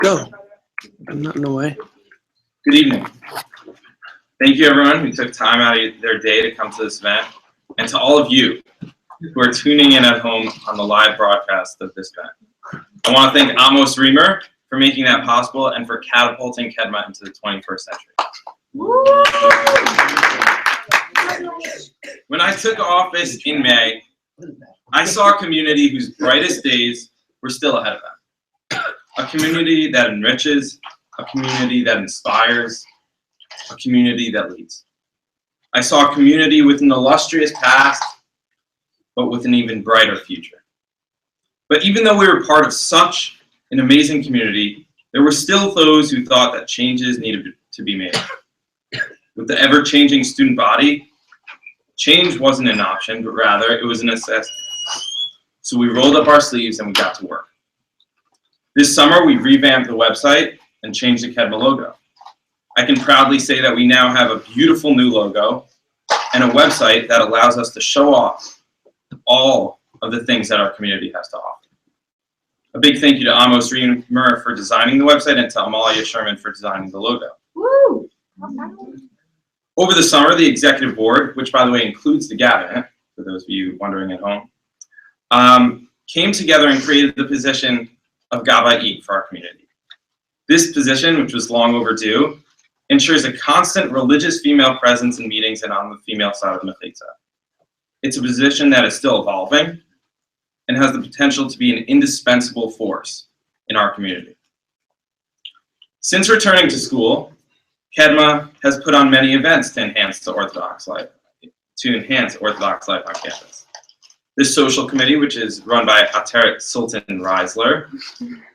Go. I'm not in the way. Good evening. Thank you everyone who took time out of their day to come to this event, and to all of you who are tuning in at home on the live broadcast of this event. I want to thank Amos Reamer for making that possible and for catapulting Kedma into the 21st century. When I took office in May, I saw a community whose brightest days were still ahead of them. A community that enriches, a community that inspires, a community that leads. I saw a community with an illustrious past, but with an even brighter future. But even though we were part of such an amazing community, there were still those who thought that changes needed to be made. With the ever-changing student body, change wasn't an option, but rather it was a necessity. So we rolled up our sleeves and we got to work. This summer, we revamped the website and changed the Kedma logo. I can proudly say that we now have a beautiful new logo and a website that allows us to show off all of the things that our community has to offer. A big thank you to Amos Reamer for designing the website and to Amalia Sherman for designing the logo. Woo! Over the summer, the executive board, which by the way includes the cabinet, for those of you wondering at home, came together and created the position of Gabai for our community. This position, which was long overdue, ensures a constant religious female presence in meetings and on the female side of Mechitza. It's a position that is still evolving and has the potential to be an indispensable force in our community. Since returning to school, Kedma has put on many events to enhance Orthodox life on campus. This social committee, which is run by Ateret Sultan Reisler,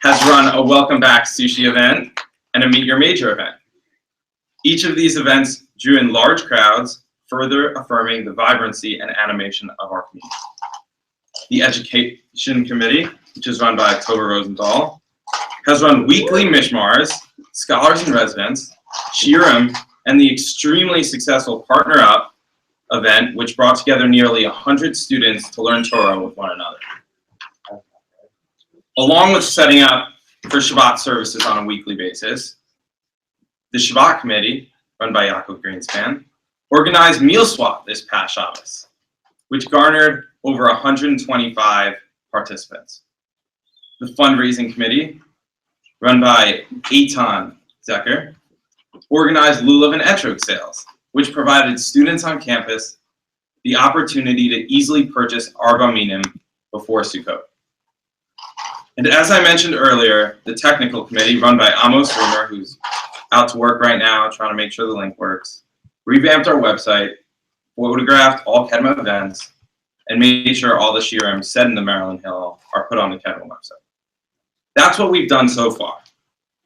has run a welcome back sushi event and a meet your major event. Each of these events drew in large crowds, further affirming the vibrancy and animation of our community. The education committee, which is run by October Rosenthal, has run weekly mishmars, scholars and residents, shiurim, and the extremely successful Partner Up event, which brought together nearly 100 students to learn Torah with one another. Along with setting up for Shabbat services on a weekly basis, the Shabbat committee, run by Yaakov Greenspan, organized Meal Swap this past Shabbos, which garnered over 125 participants. The fundraising committee, run by Eitan Zeker, organized Lulav and Etrog sales, which provided students on campus the opportunity to easily purchase Arba Minim before Sukkot. And as I mentioned earlier, the technical committee, run by Amos Reamer, who's out to work right now trying to make sure the link works, revamped our website, photographed all Kedma events, and made sure all the shiurim said in the Maryland Hill are put on the Kedma website. That's what we've done so far,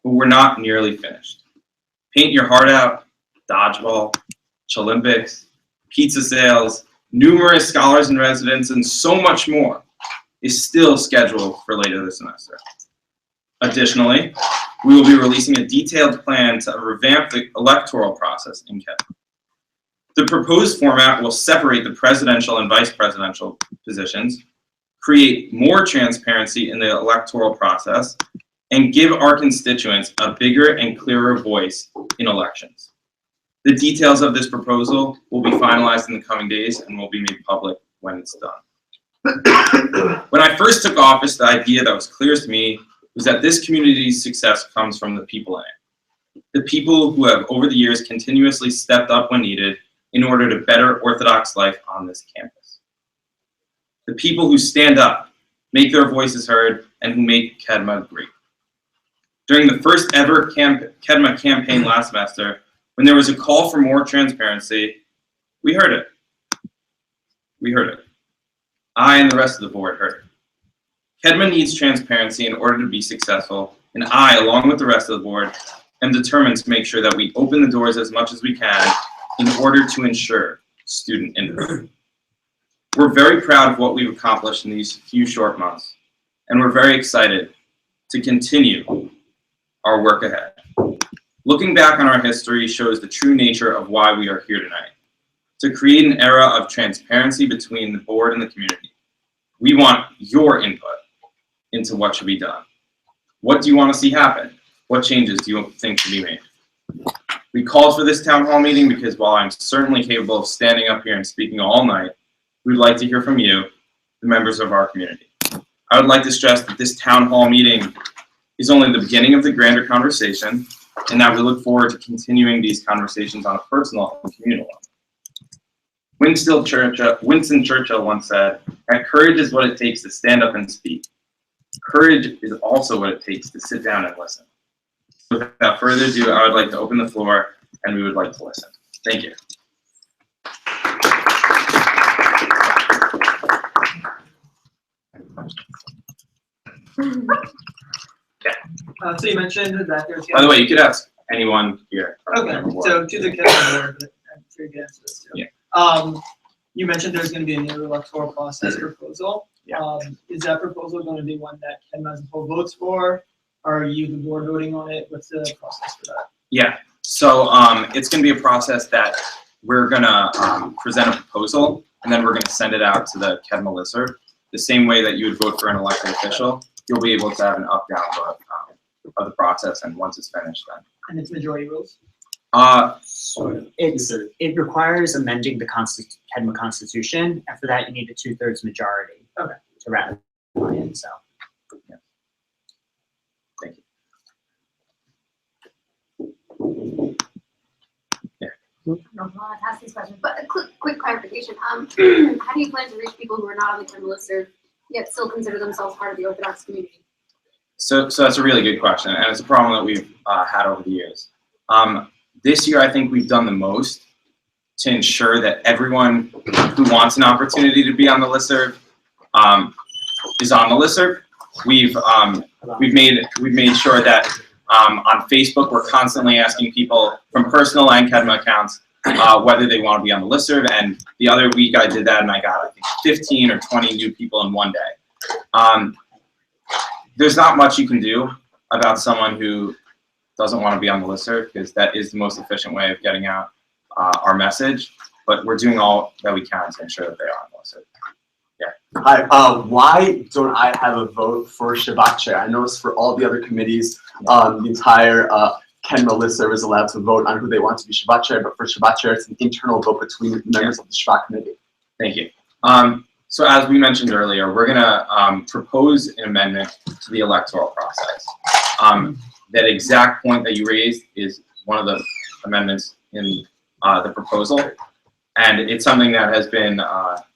but we're not nearly finished. Paint Your Heart Out, dodgeball, Olympics, pizza sales, numerous scholars and residents, and so much more is still scheduled for later this semester. Additionally, we will be releasing a detailed plan to revamp the electoral process in Kedma. The proposed format will separate the presidential and vice presidential positions, create more transparency in the electoral process, and give our constituents a bigger and clearer voice in elections. The details of this proposal will be finalized in the coming days and will be made public when it's done. When I first took office, the idea that was clearest to me was that this community's success comes from the people in it. The people who have over the years continuously stepped up when needed in order to better Orthodox life on this campus. The people who stand up, make their voices heard, and who make Kedma great. During the first ever Kedma campaign last semester, when there was a call for more transparency, we heard it. We heard it. I and the rest of the board heard it. Kedma needs transparency in order to be successful, and I, along with the rest of the board, am determined to make sure that we open the doors as much as we can in order to ensure student input. We're very proud of what we've accomplished in these few short months, and we're very excited to continue our work ahead. Looking back on our history shows the true nature of why we are here tonight, to create an era of transparency between the board and the community. We want your input into what should be done. What do you want to see happen? What changes do you think should be made? We called for this town hall meeting because while I'm certainly capable of standing up here and speaking all night, we'd like to hear from you, the members of our community. I would like to stress that this town hall meeting is only the beginning of the grander conversation, and that we look forward to continuing these conversations on a personal and communal level. Winston Churchill once said that courage is what it takes to stand up and speak. Courage is also what it takes to sit down and listen. Without further ado, I would like to open the floor and we would like to listen. Thank you. So you mentioned that there's. By the way, you could ask anyone here. Okay, so to the Kedma board, I'm sure you can answer this too. Yeah. You mentioned there's going to be a new electoral process proposal. Yeah. Is that proposal going to be one that Kedma as a whole votes for? Are you the board voting on it? What's the process for that? Yeah, so it's going to be a process that we're going to present a proposal and then we're going to send it out to the Kedma listserv. The same way that you would vote for an elected official, you'll be able to have an up-down vote of the process, and once it's finished then. And it's majority rules? It requires amending the Kedma Constitution, and for that you need a 2/3 majority to ratify it. So, yeah. Thank you. I don't want to ask these questions, but a quick clarification. How do you plan to reach people who are not on the Kedma listserv yet still consider themselves part of the Orthodox community? So that's a really good question, and it's a problem that we've had over the years. This year, I think we've done the most to ensure that everyone who wants an opportunity to be on the listserv is on the listserv. We've made sure that on Facebook we're constantly asking people from personal and Kedma accounts whether they want to be on the listserv. And the other week I did that, and I got, I think, 15 or 20 new people in one day. There's not much you can do about someone who doesn't want to be on the listserv, because that is the most efficient way of getting out our message. But we're doing all that we can to ensure that they are on the listserv. Yeah. Hi. Why don't I have a vote for Shabbat chair? I noticed for all the other committees, the entire Kedma listserv is allowed to vote on who they want to be Shabbat chair, but for Shabbat chair, it's an internal vote between members of the Shabbat committee. Thank you. So as we mentioned earlier, we're going to propose an amendment to the electoral process. That exact point that you raised is one of the amendments in the proposal. And it's something that has been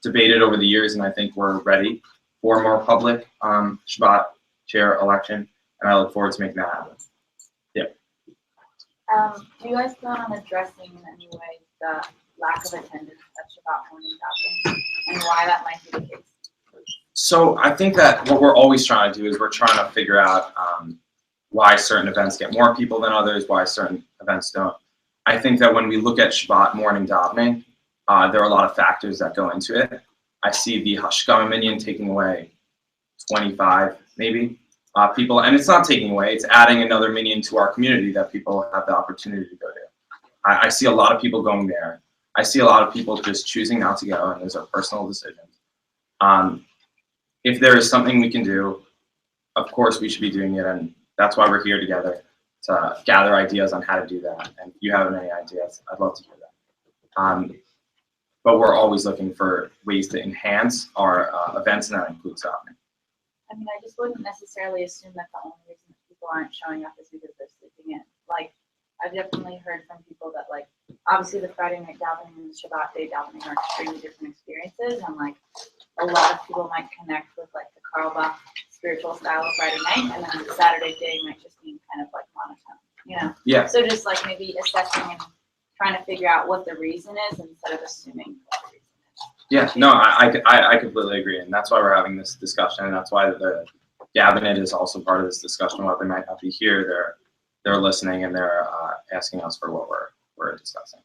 debated over the years, and I think we're ready for a more public Shabbat chair election, and I look forward to making that happen. Yeah. Do you guys plan on addressing in any way the lack of attendance at Shabbat morning gathering, and why that might be the case? So I think that what we're always trying to do is we're trying to figure out why certain events get more people than others, why certain events don't. I think that when we look at Shabbat morning davening, there are a lot of factors that go into it. I see the Hashkama minyan taking away 25, maybe, people, and it's not taking away, it's adding another minyan to our community that people have the opportunity to go to. I see a lot of people going there. I see a lot of people just choosing not to go, and those are personal decisions. If there is something we can do, of course we should be doing it, and that's why we're here together, to gather ideas on how to do that. And if you have any ideas, I'd love to hear that. But we're always looking for ways to enhance our events, and that includes davening. I mean, I just wouldn't necessarily assume that the only reason that people aren't showing up is because they're sleeping in. Like, I've definitely heard from people that, like, obviously the Friday night davening and the Shabbat day davening are extremely different experiences, and like a lot of people might connect with like the Carlbach spiritual style of Friday night, and then the Saturday day might just be kind of like monotone, you know? Yeah. So just like maybe assessing and trying to figure out what the reason is instead of assuming what the reason is. Yeah, no, I completely agree, and that's why we're having this discussion, and that's why the cabinet is also part of this discussion. While they might not be here, they're listening, and they're asking us for what we're discussing.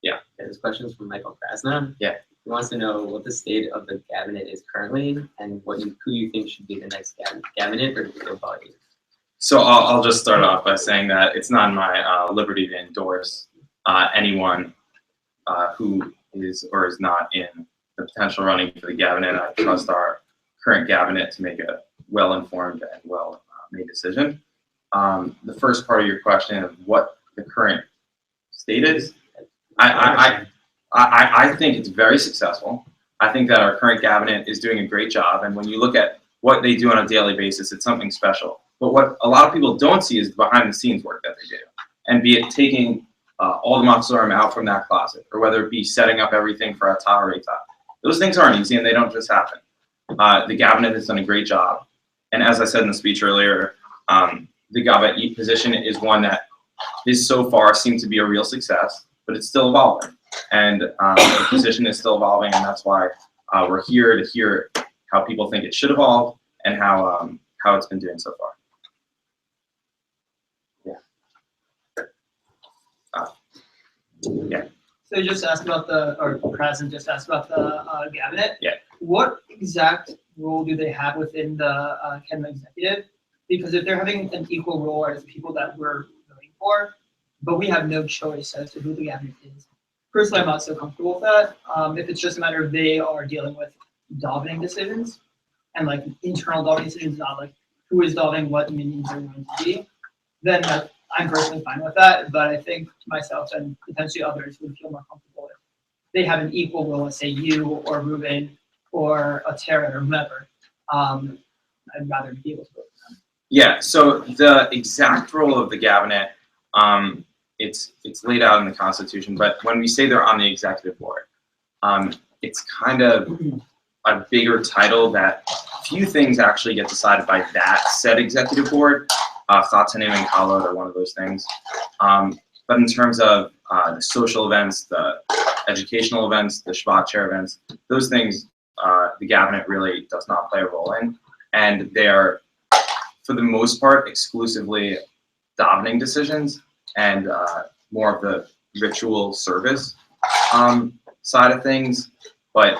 Yeah. There's questions from Michael Krasna. Yeah. He wants to know what the state of the cabinet is currently, and who you think should be the next cabinet or the body. So I'll just start off by saying that it's not my liberty to endorse anyone who is or is not in the potential running for the cabinet. I trust our current cabinet to make a well-informed and well-made decision. the first part of your question of what the current state is, I think it's very successful. I think that our current cabinet is doing a great job, and when you look at what they do on a daily basis, it's something special. But what a lot of people don't see is the behind-the-scenes work that they do, and be it taking all the mafsurim out from that closet, or whether it be setting up everything for a tahareta. Those things aren't easy, and they don't just happen. The cabinet has done a great job, and as I said in the speech earlier, the Gabat position is one that is so far seemed to be a real success, but it's still evolving. And the position is still evolving, and that's why we're here to hear how people think it should evolve and how it's been doing so far. Yeah. So you just asked about or President just asked about the cabinet. Yeah. What exact role do they have within the Kedma executive? Because if they're having an equal role as people that we're voting for, but we have no choice as to who the cabinet is. Personally, I'm not so comfortable with that. If it's just a matter of they are dealing with davening decisions and like internal davening decisions, not like who is davening, what minions are going to be, then I'm personally fine with that. But I think myself and potentially others would feel more comfortable if they have an equal role as say you or Ruben or a Tara or whomever. I'd rather be able to vote for them. Yeah, so the exact role of the cabinet, it's laid out in the Constitution, but when we say they're on the executive board, it's kind of a bigger title that few things actually get decided by that said executive board. Chatanim and Kalot are one of those things. But in terms of the social events, the educational events, the Shabbat chair events, those things, the cabinet really does not play a role in. And they are, for the most part, exclusively davening decisions and more of the ritual service side of things. But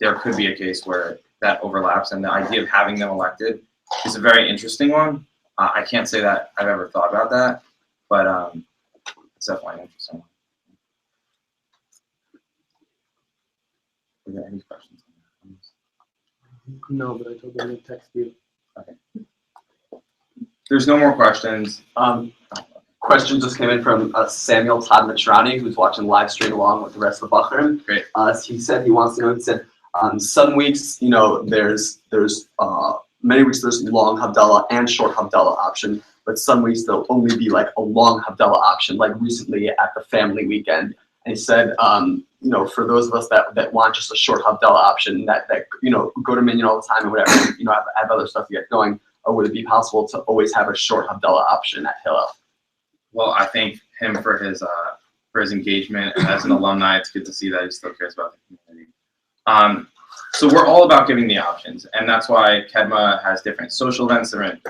there could be a case where that overlaps, and the idea of having them elected is a very interesting one. I can't say that I've ever thought about that, but it's definitely an interesting one. Are there any questions? No, but I told them to text you. Okay. There's no more questions. Question just came in from Samuel Todd Matrani, who's watching live stream along with the rest of the Bachrim. Great. He said he wants to know. He said some weeks, there's many weeks there's long Havdalah and short Havdalah option, but some weeks there'll only be like a long Havdalah option, like recently at the family weekend. And he said, for those of us that want just a short Havdalah option, that go to Minyan all the time and whatever, have other stuff to get going, would it be possible to always have a short Havdalah option at Hillel? Well, I thank him for his engagement as an alumni. It's good to see that he still cares about the community. So we're all about giving the options, and that's why Kedma has different social events, different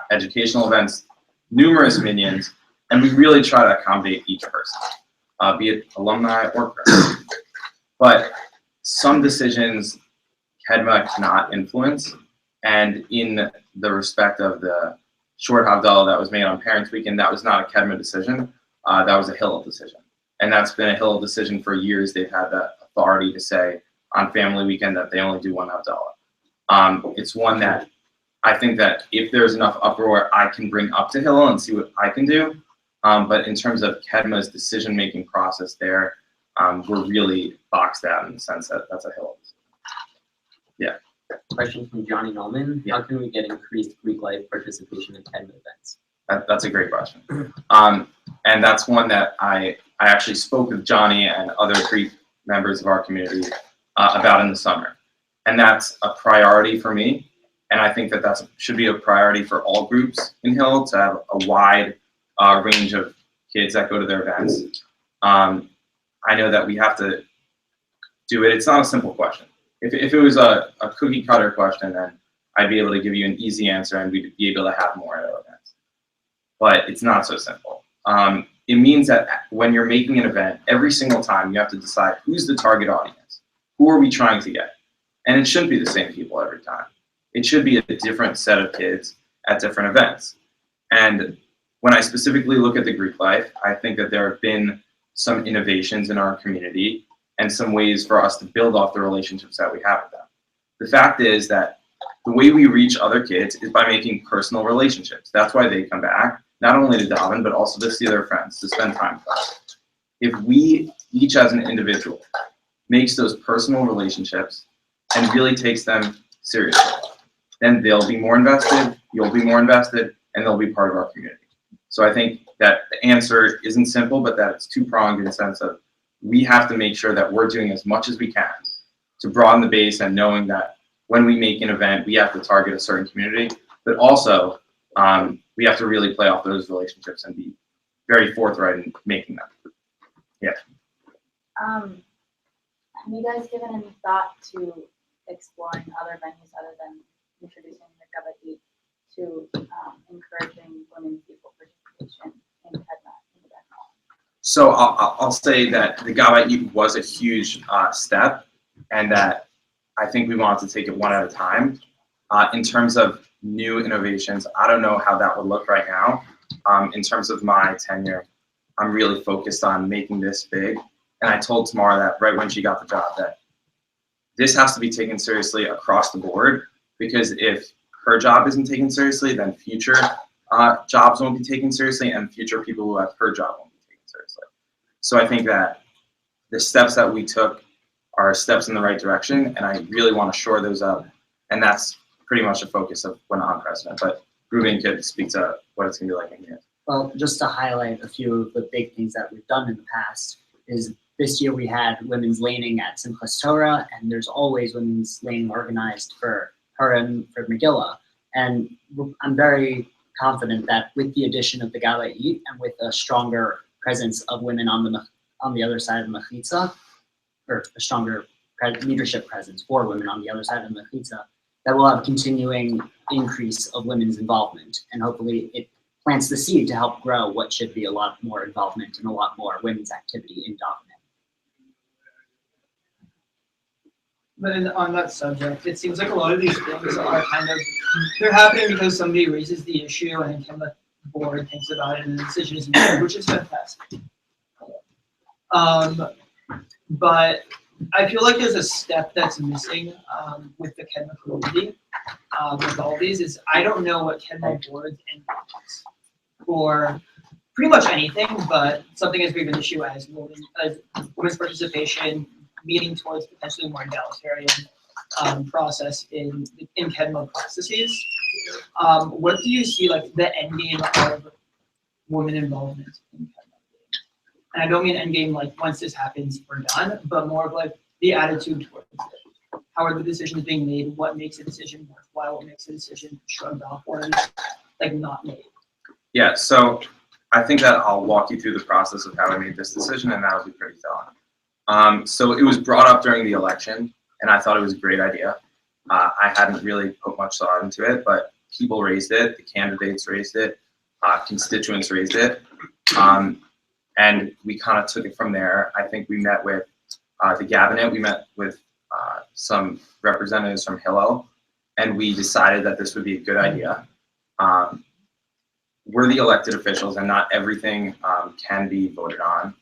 educational events, numerous minions, and we really try to accommodate each person, be it alumni or current. But some decisions Kedma cannot influence, and in the respect of the short Havdalah that was made on Parents Weekend, that was not a Kedma decision, that was a Hillel decision. And that's been a Hillel decision for years. They've had the authority to say on Family Weekend that they only do one Havdalah. It's one that I think that if there's enough uproar, I can bring up to Hillel and see what I can do. But in terms of Kedma's decision-making process there, we're really boxed out in the sense that that's a Hillel decision. Yeah. Question from Johnny Nolman. Yeah. How can we get increased Greek life participation in Kedma events? That's a great question. And that's one that I actually spoke with Johnny and other Greek members of our community about in the summer. And that's a priority for me. And I think that should be a priority for all groups in Hillel to have a wide range of kids that go to their events. I know that we have to do it. It's not a simple question. If it was a cookie cutter question, then I'd be able to give you an easy answer and we'd be able to have more at our events. But it's not so simple. It means that when you're making an event, every single time you have to decide who's the target audience. Who are we trying to get? And it shouldn't be the same people every time. It should be a different set of kids at different events. And when I specifically look at the Greek life, I think that there have been some innovations in our community and some ways for us to build off the relationships that we have with them. The fact is that the way we reach other kids is by making personal relationships. That's why they come back, not only to Dalvin, but also to see their friends, to spend time with us. If we, each as an individual, makes those personal relationships and really takes them seriously, then they'll be more invested, you'll be more invested, and they'll be part of our community. So I think that the answer isn't simple, but that it's two-pronged in the sense of we have to make sure that we're doing as much as we can to broaden the base and knowing that when we make an event, we have to target a certain community, but also we have to really play off those relationships and be very forthright in making them. Yeah. Have you guys given any thought to exploring other venues other than introducing the Gaba Eat to encouraging women's equal participation in Kedma? So I'll say that the Gaba Eat was a huge step, and that I think we wanted to take it one at a time. In terms of new innovations, I don't know how that would look right now. In terms of my tenure, I'm really focused on making this big. And I told Tamara that right when she got the job that this has to be taken seriously across the board, because if her job isn't taken seriously, then future jobs won't be taken seriously, and future people who have her job won't be taken seriously. So I think that the steps that we took are steps in the right direction, and I really want to shore those up. And that's pretty much the focus of when I'm president. But Ruben could speak to what it's going to be like in here. Well, just to highlight a few of the big things that we've done in the past is this year we had women's laning at Simchas Torah, and there's always women's laning organized for her and for Megillah. And I'm very confident that with the addition of the Gala Eat and with a stronger presence of women on the other side of the Mechitza, or a stronger leadership presence for women on the other side of the Mechitza, that will have a continuing increase of women's involvement. And hopefully it plants the seed to help grow what should be a lot more involvement and a lot more women's activity in Davening. But on that subject, it seems like a lot of these things are kind of, they're happening because somebody raises the issue and then the board thinks about it and the decision is made, which is fantastic. But I feel like there's a step that's missing with the Kedma community with all these is I don't know what Kedma boards and for pretty much anything, but something as big of an issue as women's participation, meeting towards potentially more egalitarian process in Kedma processes. What do you see like the end game of women involvement in Kedma? And I don't mean end game like once this happens we're done, but more of like the attitude towards it. How are the decisions being made? What makes a decision worthwhile? What makes a decision shrugged off or like not made? Yeah, so I think that I'll walk you through the process of how I made this decision, and that'll be pretty telling. So it was brought up during the election, and I thought it was a great idea. I hadn't really put much thought into it, but people raised it, the candidates raised it, constituents raised it, and we kind of took it from there. I think we met with the cabinet, we met with some representatives from Hillel, and we decided that this would be a good idea. We're the elected officials, and not everything can be voted on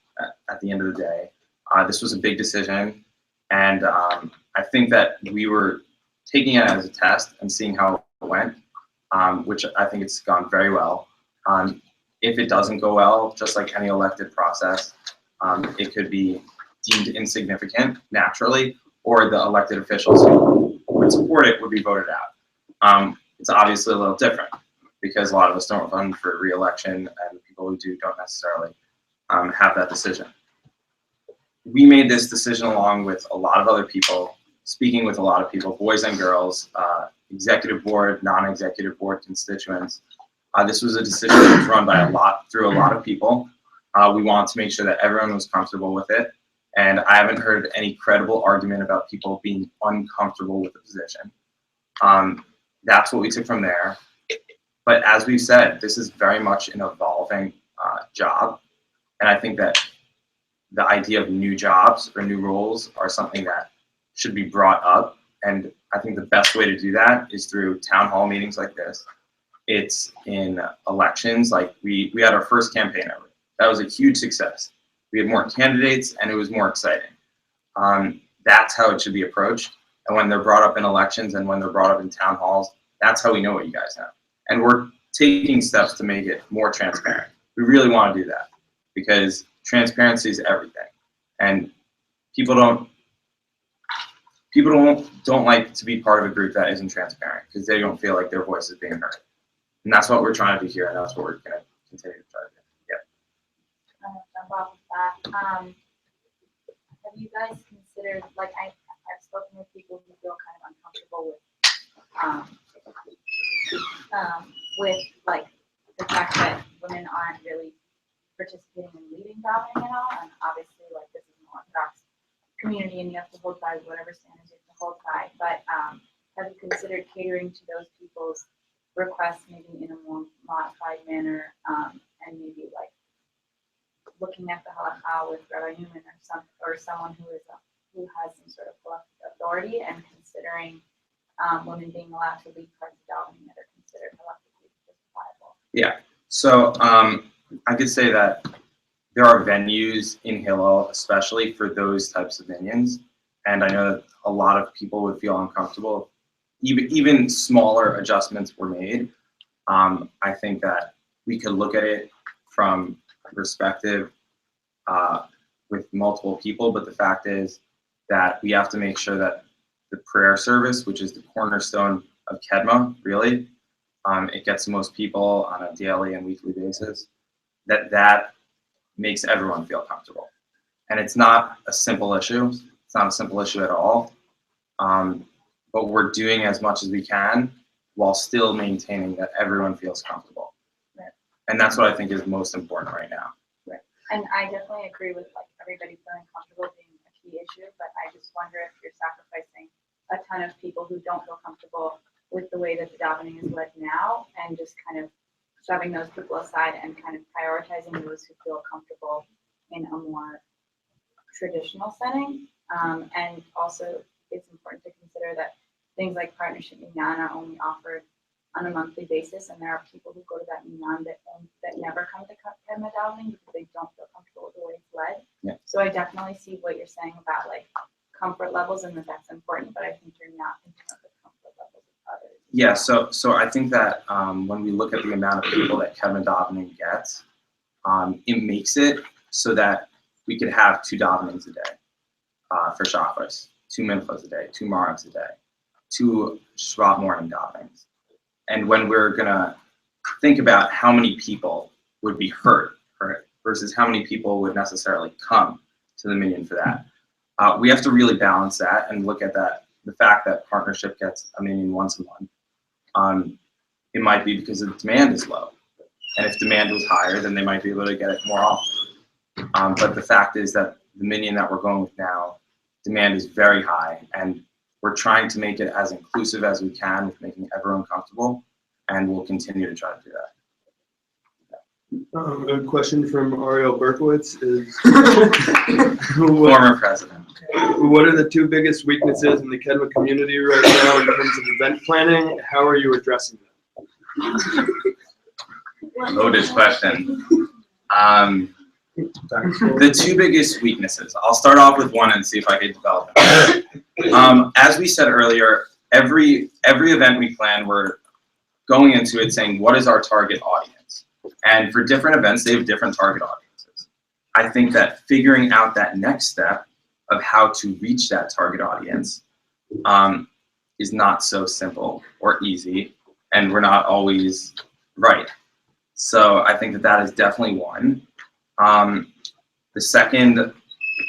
at the end of the day. This was a big decision, and I think that we were taking it as a test and seeing how it went, which I think it's gone very well. If it doesn't go well, just like any elected process, it could be deemed insignificant naturally, or the elected officials who would support it would be voted out. It's obviously a little different because a lot of us don't run for re-election, and the people who do don't necessarily have that decision. We made this decision along with a lot of other people, speaking with a lot of people, boys and girls, executive board, non-executive board constituents. This was a decision that was run by through a lot of people. We wanted to make sure that everyone was comfortable with it. And I haven't heard any credible argument about people being uncomfortable with the position. That's what we took from there. But as we've said, this is very much an evolving job. And I think that the idea of new jobs or new roles are something that should be brought up. And I think the best way to do that is through town hall meetings like this. It's in elections, like we had our first campaign ever. That was a huge success. We had more candidates and it was more exciting. That's how it should be approached. and when they're brought up in elections and when they're brought up in town halls, that's how we know what you guys know. And we're taking steps to make it more transparent. We really want to do that because transparency is everything. And people don't like to be part of a group that isn't transparent because they don't feel like their voice is being heard. And that's what we're trying to do here, and that's what we're going to continue to try to do. Jump off of that. Have you guys considered, like, I've spoken with people who feel kind of uncomfortable with like the fact that women aren't really participating in leading davening at all, and obviously, like, this is an Orthodox community, and you have to hold by whatever standards you have to hold by. But have you considered catering to those people's requests, maybe in a more modified manner, and maybe like looking at the halakha with Rabbi Newman or someone who has some sort of collective authority, and considering women being allowed to lead parts of davening that are considered collectively justifiable? Yeah. So I could say that there are venues in Hillel, especially for those types of minions, and I know that a lot of people would feel uncomfortable. Even smaller adjustments were made. I think that we could look at it from a perspective with multiple people, but the fact is that we have to make sure that the prayer service, which is the cornerstone of Kedma, really, it gets the most people on a daily and weekly basis, that makes everyone feel comfortable. And it's not a simple issue. It's not a simple issue at all. But we're doing as much as we can while still maintaining that everyone feels comfortable. Right. And that's what I think is most important right now. Right. And I definitely agree with like everybody feeling comfortable being a key issue, but I just wonder if you're sacrificing a ton of people who don't feel comfortable with the way that the davening is led now, and just kind of shoving those people aside and kind of prioritizing those who feel comfortable in a more traditional setting. And also, it's important to consider that things like partnership minyan are only offered on a monthly basis, and there are people who go to that minyan that never come to Kedma davening because they don't feel comfortable with the way it's led. Yeah. So I definitely see what you're saying about like comfort levels, and that's important, but I think you're not thinking of the comfort levels of others. Yeah, so I think that when we look at the amount of people that Kedma davening gets, it makes it so that we could have 2 davenings a day for Shabbos, 2 minchas a day, 2 marivs a day, 2 Shabbat morning davenings. And when we're gonna think about how many people would be hurt versus how many people would necessarily come to the minyan for that, we have to really balance that and look at that. The fact that partnership gets a minyan once a month, it might be because the demand is low, and if demand was higher, then they might be able to get it more often. But the fact is that the minyan that we're going with now, demand is very high, and we're trying to make it as inclusive as we can with making everyone comfortable, and we'll continue to try to do that. A question from Ariel Berkowitz is, Former president. what are the 2 biggest weaknesses in the Kedma community right now in terms of event planning? How are you addressing them? Loaded question. The 2 biggest weaknesses. I'll start off with one and see if I can develop them. As we said earlier, every event we plan, we're going into it saying, what is our target audience? And for different events, they have different target audiences. I think that figuring out that next step of how to reach that target audience is not so simple or easy, and we're not always right. So I think that is definitely one. The second,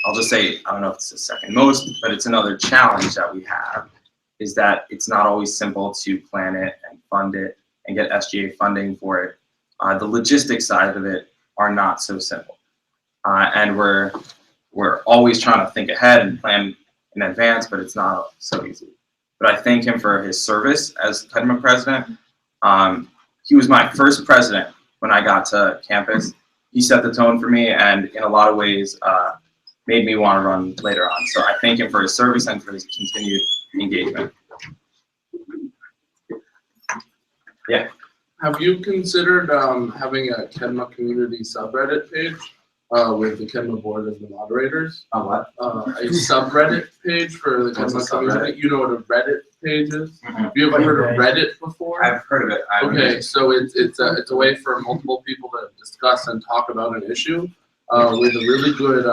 I'll just say, I don't know if it's the second most, but it's another challenge that we have, is that it's not always simple to plan it and fund it and get SGA funding for it. The logistics side of it are not so simple. And we're always trying to think ahead and plan in advance, but it's not so easy. But I thank him for his service as Kedma president. He was my first president when I got to campus. He set the tone for me, and in a lot of ways made me want to run later on. So I thank him for his service and for his continued engagement. Yeah. Have you considered having a Kedma community subreddit page? with the Kedma board as the moderators. what? A subreddit page for the What's a Kedma community. You know what a Reddit page is? Mhm. Have you ever heard of Reddit before? I've heard of it. Okay, so it's a way for multiple people to discuss and talk about an issue with a really good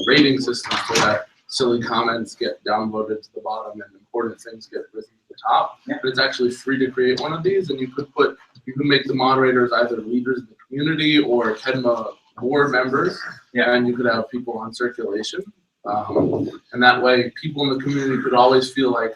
rating system so that silly comments get downvoted to the bottom and important things get risen to the top. Yeah. But it's actually free to create one of these, and you could make the moderators either leaders in the community or Kedma board members. Yeah. And you could have people on circulation, and that way people in the community could always feel like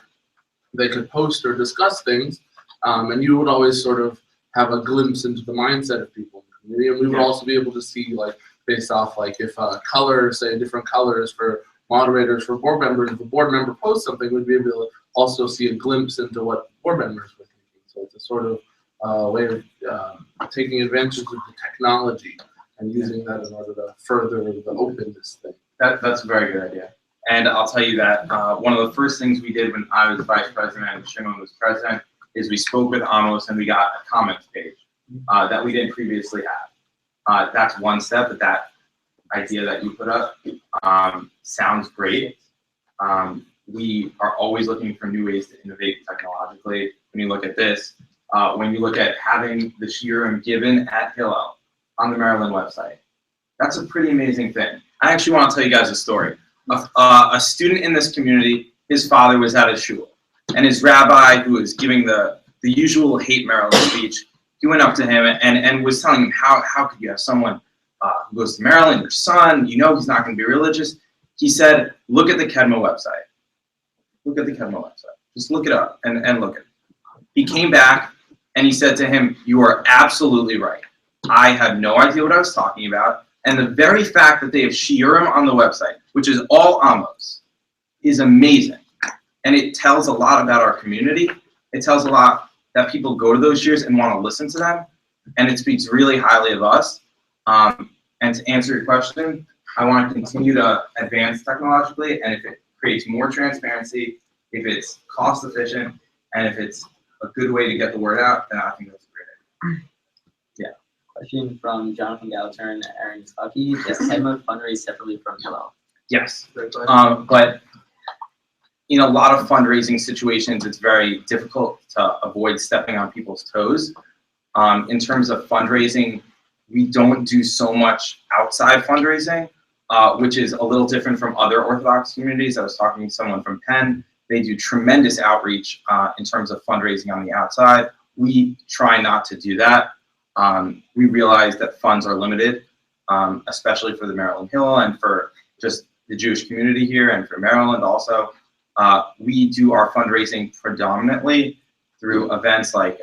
they could post or discuss things, and you would always sort of have a glimpse into the mindset of people in the community, and we would also be able to see, like, based off, like, if colors, say different colors for moderators, for board members, if a board member posts something, we'd be able to also see a glimpse into what board members were thinking. So it's a sort of way of taking advantage of the technology and using that in order to further the openness thing. That's a very good idea. And I'll tell you that one of the first things we did when I was vice president and Shimon was president is we spoke with Amos and we got a comments page that we didn't previously have. That's one step, but that idea that you put up sounds great. We are always looking for new ways to innovate technologically. When you look at this, when you look at having the shiurim given at Hillel on the Maryland website, that's a pretty amazing thing. I actually want to tell you guys a story. A student in this community, his father was at a shul, and his rabbi, who was giving the usual hate Maryland speech, he went up to him and was telling him, how could you have someone who goes to Maryland, your son, you know he's not going to be religious. He said, look at the Kedma website. Look at the Kedma website. Just look it up and look at it. He came back and he said to him, you are absolutely right. I had no idea what I was talking about. And the very fact that they have shiurim on the website, which is all Amos, is amazing. And it tells a lot about our community. It tells a lot that people go to those shiurs and want to listen to them. And it speaks really highly of us. And to answer your question, I want to continue to advance technologically. And if it creates more transparency, if it's cost efficient, and if it's a good way to get the word out, then I think that's a great idea. Question from Jonathan Galter and Aaron Stuckey. Does Kedma fundraise separately from Hillel? Yes. But in a lot of fundraising situations, it's very difficult to avoid stepping on people's toes. In terms of fundraising, we don't do so much outside fundraising, which is a little different from other Orthodox communities. I was talking to someone from Penn. They do tremendous outreach in terms of fundraising on the outside. We try not to do that. We realize that funds are limited, especially for the Maryland Hill and for just the Jewish community here and for Maryland also. We do our fundraising predominantly through events like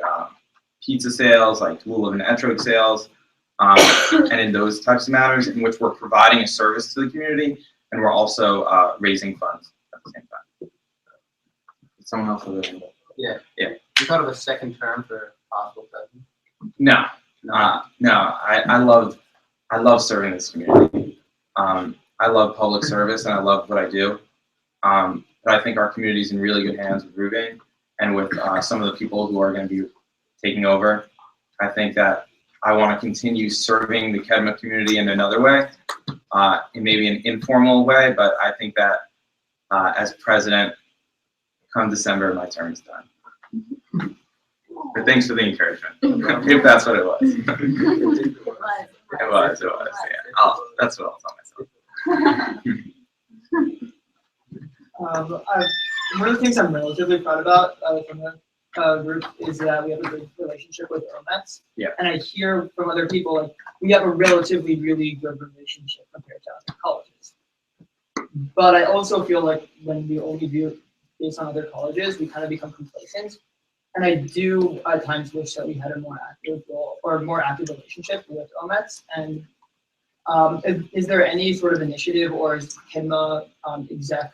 pizza sales, like lulav and etrog sales, and in those types of matters in which we're providing a service to the community and we're also raising funds at the same time. Someone else have anything? Yeah. Yeah. You thought of a second term for possible president? No. I love serving this community. I love public service and I love what I do. But I think our community is in really good hands with Ruben and with some of the people who are going to be taking over. I think that I want to continue serving the Kedma community in another way, in maybe an informal way, but I think that as president, come December, my term is done. But thanks for the encouragement, if that's what it was. It was, yeah. That's what I'll tell myself. One of the things I'm relatively proud about from the group is that we have a good relationship with OMETs. Yeah. And I hear from other people, like, we have a relatively really good relationship compared to other colleges. But I also feel like when we only view it based on other colleges, we kind of become complacent. And I do at times wish that we had a more active role or a more active relationship with OMETs. And is there any sort of initiative, or is Kedma exec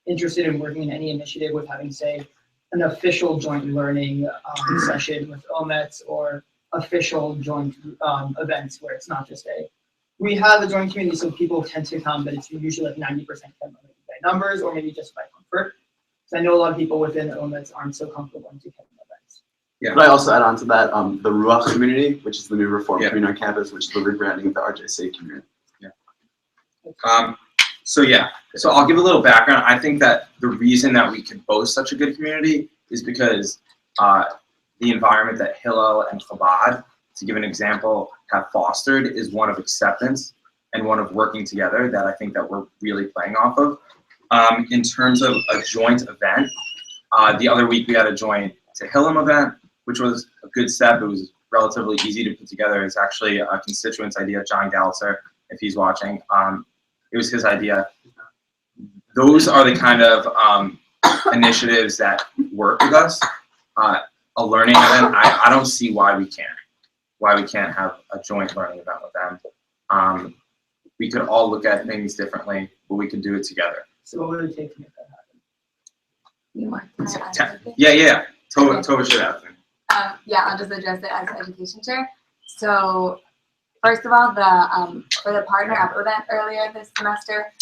interested in working in any initiative with having, say, an official joint learning session with OMETs, or official joint events where it's not just we have a joint community, so people tend to come, but it's usually like 90% Kedma by numbers or maybe just by comfort. So I know a lot of people within the OMETs aren't so comfortable going to Kedma events. Yeah. Could I also add on to that the Ruach community, which is the new Reform community on campus, which is the rebranding of the RJC community. So I'll give a little background. I think that the reason that we can boast such a good community is because the environment that Hillel and Chabad, to give an example, have fostered is one of acceptance and one of working together that I think that we're really playing off of. In terms of a joint event, the other week we had a joint Tehillim event, which was a good step. It was relatively easy to put together. It's actually a constituent's idea, John Gallitzer, if he's watching. It was his idea. Those are the kind of initiatives that work with us. A learning event, I don't see why we can't have a joint learning event with them. We could all look at things differently, but we could do it together. So what would it take to make that happen? You want to add something? Yeah. Tova should have them. Yeah, I'll just address it as education chair. So first of all, for the partner up event earlier this semester,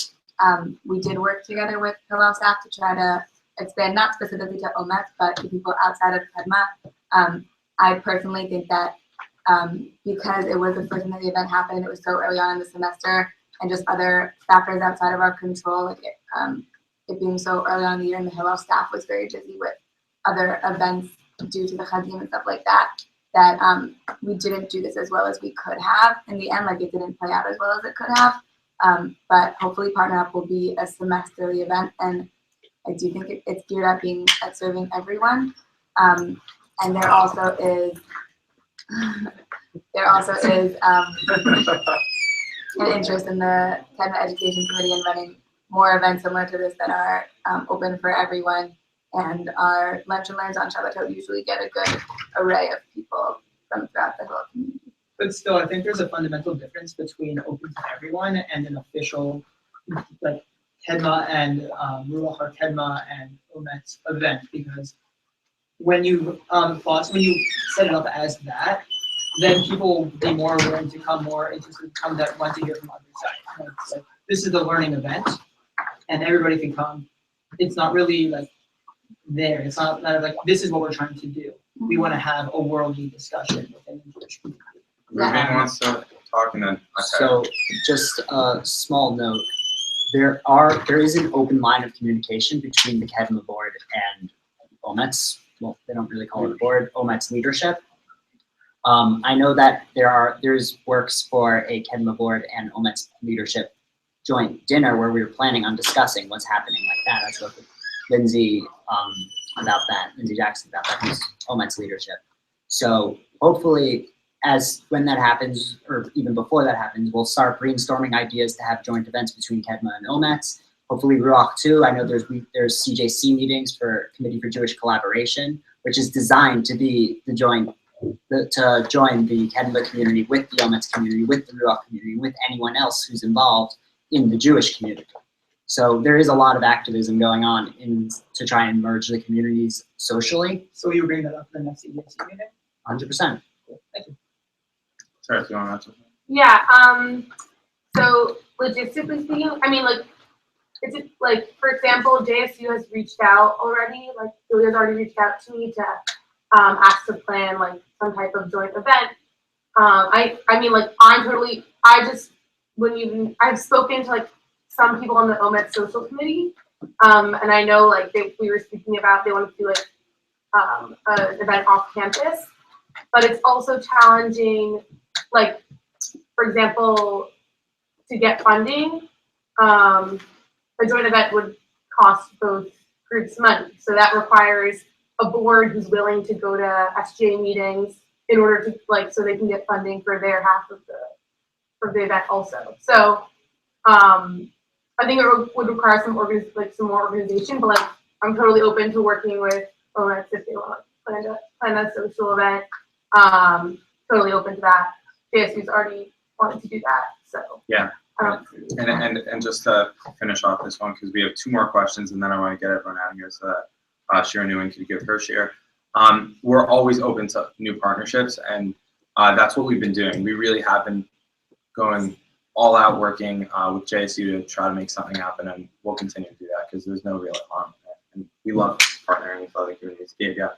we did work together with Hillel staff to try to expand, not specifically to OMET, but to people outside of Kedma. I personally think that because it was the first time that the event happened, it was so early on in the semester, and just other factors outside of our control, like it being so early on in the year, and the Hillel staff was very busy with other events due to the Chadim and stuff like that, that we didn't do this as well as we could have. In the end, like it didn't play out as well as it could have. But hopefully Partner Up will be a semesterly event, and I do think it's geared at being at serving everyone. And there also is an interest in the Kedma Education Committee in running more events similar to this that are open for everyone. And our lunch and learns on Shabbatot usually get a good array of people from throughout the whole community. But still, I think there's a fundamental difference between open to everyone and an official, like Kedma and Ruach or Kedma and Omet's event, because when you set it up as that, then people will be more willing to come, more interested to come, that want to hear from other sides. Like, it's like, this is the learning event, and everybody can come. It's not really like there. It's not like this is what we're trying to do. We want to have a worldly discussion within the Jewish community. Ruben wants to talk, and then So just a small note, there is an open line of communication between the Kedma board and OMET's, well, they don't really call it a board, OMET's leadership. I know that there's works for a Kedma board and OMET's leadership joint dinner where we were planning on discussing what's happening like that. I spoke with Lindsay about that, Lindsay Jackson about that, who's OMET's leadership. So hopefully, when that happens, or even before that happens, we'll start brainstorming ideas to have joint events between Kedma and OMET's. Hopefully Ruach too. I know there's CJC meetings for Committee for Jewish Collaboration, which is designed to be to join the Kedma community with the OMET's community, with the Ruach community, with anyone else who's involved in the Jewish community. So there is a lot of activism going on to try and merge the communities socially. So you bring that up in the next EDC meeting? 100%. Cool. Thank you. sorry, if you want to answer. Yeah, so logistically speaking, I mean, like, is it, like, for example, JSU has reached out already, like, Julia's already reached out to me to ask to plan, like, some type of joint event. I mean, like, I've spoken to, like, some people on the OMET social committee, and I know, like, we were speaking about they want to do, like, an event off campus, but it's also challenging, like, for example, to get funding, a joint event would cost both groups money. So that requires a board who's willing to go to SGA meetings in order to, like, so they can get funding for their half of the event also. So I think it would require some more organization, but, like, I'm totally open to working with OMETs if they want to plan a social event. Totally open to that. JSU's already wanted to do that, so. Yeah. And just to finish off this one, because we have 2 more questions, and then I want to get everyone out of here so that Sharon Newman can give her share. We're always open to new partnerships, and that's what we've been doing. We really have been going all out working with JSU to try to make something happen, and we'll continue to do that because there's no real harm in it. And we love partnering with other communities. Yeah.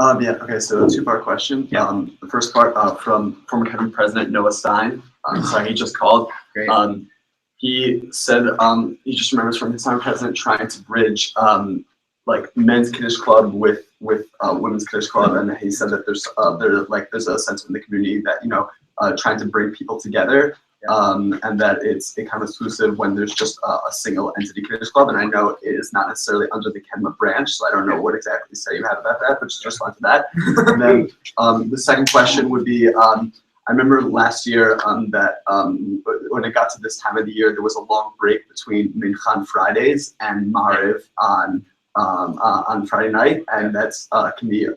Okay, so 2-part question. Yeah. The first part from former Kedma President Noah Stein. So he just called. Great. he said he just remembers from his time president trying to bridge like men's Kiddush club with women's Kiddush club, and he said that there's a sense in the community that trying to bring people together, and that it's kind of exclusive when there's just a single entity Kiddush club. And I know it is not necessarily under the Kedma branch, so I don't know what exactly to say you have about that, but just respond to that. And then the second question would be, I remember last year that when it got to this time of the year, there was a long break between Mincha on Fridays and Mariv on Friday night, and that's can be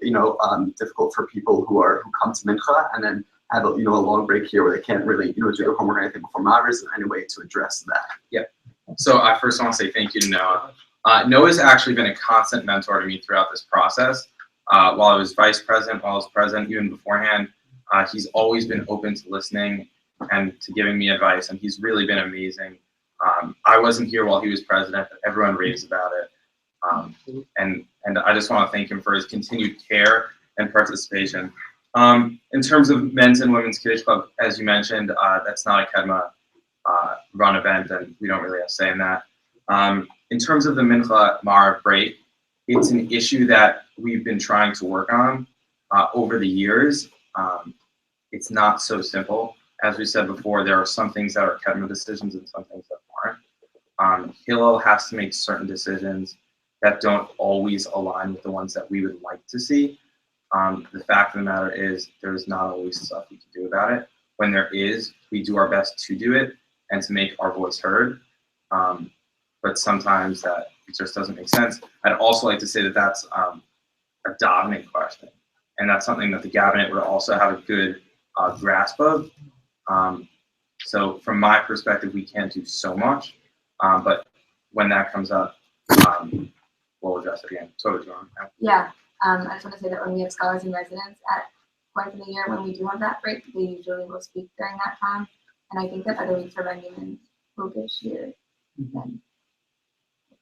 difficult for people who come to Mincha and then have a long break here where they can't really do their homework or anything before Mariv. Is there any way to address that? Yeah. So I first want to say thank you to Noah. Noah's actually been a constant mentor to me throughout this process. While I was vice president, while I was president, even beforehand. He's always been open to listening and to giving me advice, and he's really been amazing. I wasn't here while he was president, but everyone raves about it. And I just want to thank him for his continued care and participation. In terms of men's and women's Kiddush Club, as you mentioned, that's not a Kedma run event, and we don't really have a say in that. In terms of the Mincha Mariv break, it's an issue that we've been trying to work on over the years. It's not so simple. As we said before, there are some things that are Kedma decisions and some things that aren't. Hillel has to make certain decisions that don't always align with the ones that we would like to see. The fact of the matter is there's not always stuff we can do about it. When there is, we do our best to do it and to make our voice heard. But sometimes that it just doesn't make sense. I'd also like to say that that's a davening question. And that's something that the cabinet would also have a good grasp of. So from my perspective, we can't do so much, but when that comes up, we'll address it again. So, John. Yeah, I just want to say that when we have scholars and residents at points in the year when we do have that break, they usually will speak during that time. And I think that other weeks are running will this year. Then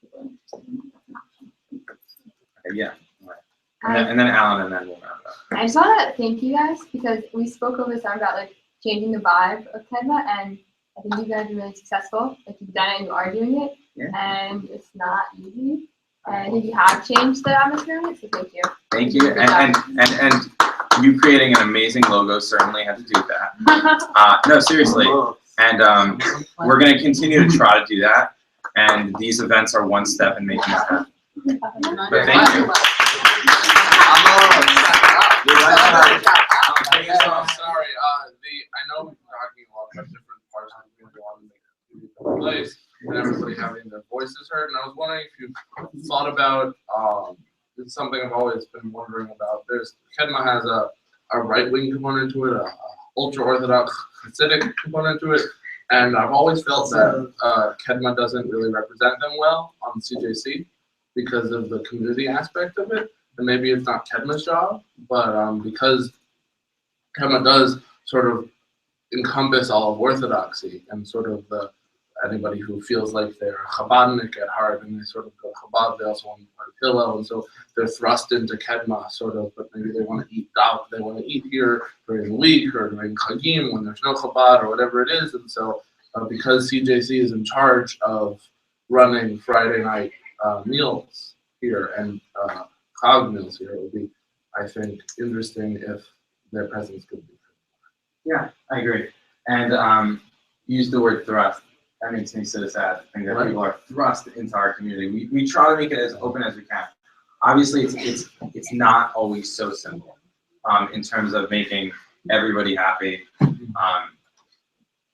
people are interested in that, that's an option. Okay, yeah. And then Alan, and then we'll wrap up. I just want to thank you guys because we spoke over the summer about like changing the vibe of Kedma, and I think you guys are really successful. Like you've done it and you are doing it, and it's not easy. And I think you have changed the atmosphere of it, so thank you. Thank you, and you creating an amazing logo certainly had to do with that. No, seriously, and we're going to continue to try to do that. And these events are one step in making that happen. But thank you. Sorry, I know we're talking a lot about different parts of the community want to make the community a place and everybody having their voices heard. And I was wondering if you thought about it's something I've always been wondering about. Kedma has a right-wing component to it, a ultra-Orthodox Hasidic component to it, and I've always felt that Kedma doesn't really represent them well on CJC because of the community aspect of it. And maybe it's not Kedma's job, but because Kedma does sort of encompass all of Orthodoxy and sort of anybody who feels like they're Chabadnik at heart and they sort of go Chabad, they also want to part of Hillel, and so they're thrust into Kedma sort of, but maybe they want to eat out, they want to eat here during the week or during Chagim when there's no Chabad or whatever it is, and so because CJC is in charge of running Friday night meals here and Chag meals here, it would be, I think, interesting if their presence could be. Yeah, I agree. And use the word thrust. That makes me so sad to think that people are thrust into our community. We try to make it as open as we can. Obviously, it's not always so simple in terms of making everybody happy.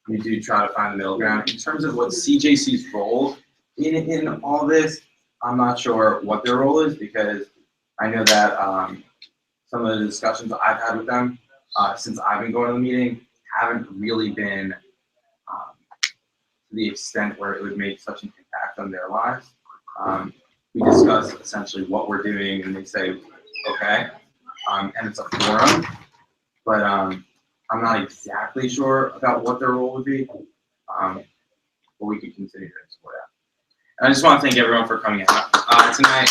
We do try to find the middle ground. In terms of what CJC's role in all this, I'm not sure what their role is because I know that some of the discussions I've had with them since I've been going to the meeting haven't really been to the extent where it would make such an impact on their lives. We discuss essentially what we're doing and they say, okay, and it's a forum, but I'm not exactly sure about what their role would be, but we could continue to explore that. And I just want to thank everyone for coming out tonight.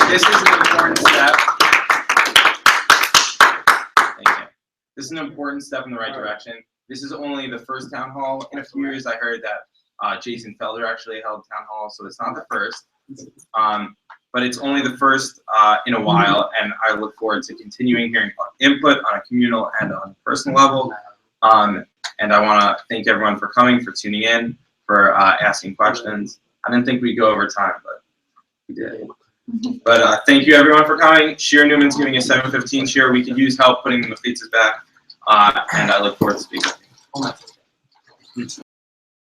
This is an important step. Thank you. This is an important step in the right direction. This is only the first town hall. In a few years, I heard that Jason Felder actually held town hall, so it's not the first. But it's only the first in a while, and I look forward to continuing hearing input on a communal and on a personal level. And I want to thank everyone for coming, for tuning in, for asking questions. I didn't think we'd go over time, but we did. But thank you everyone for coming. Sheer Newman's giving a 7:15 cheer. We could use help putting the faces back, and I look forward to speaking with you.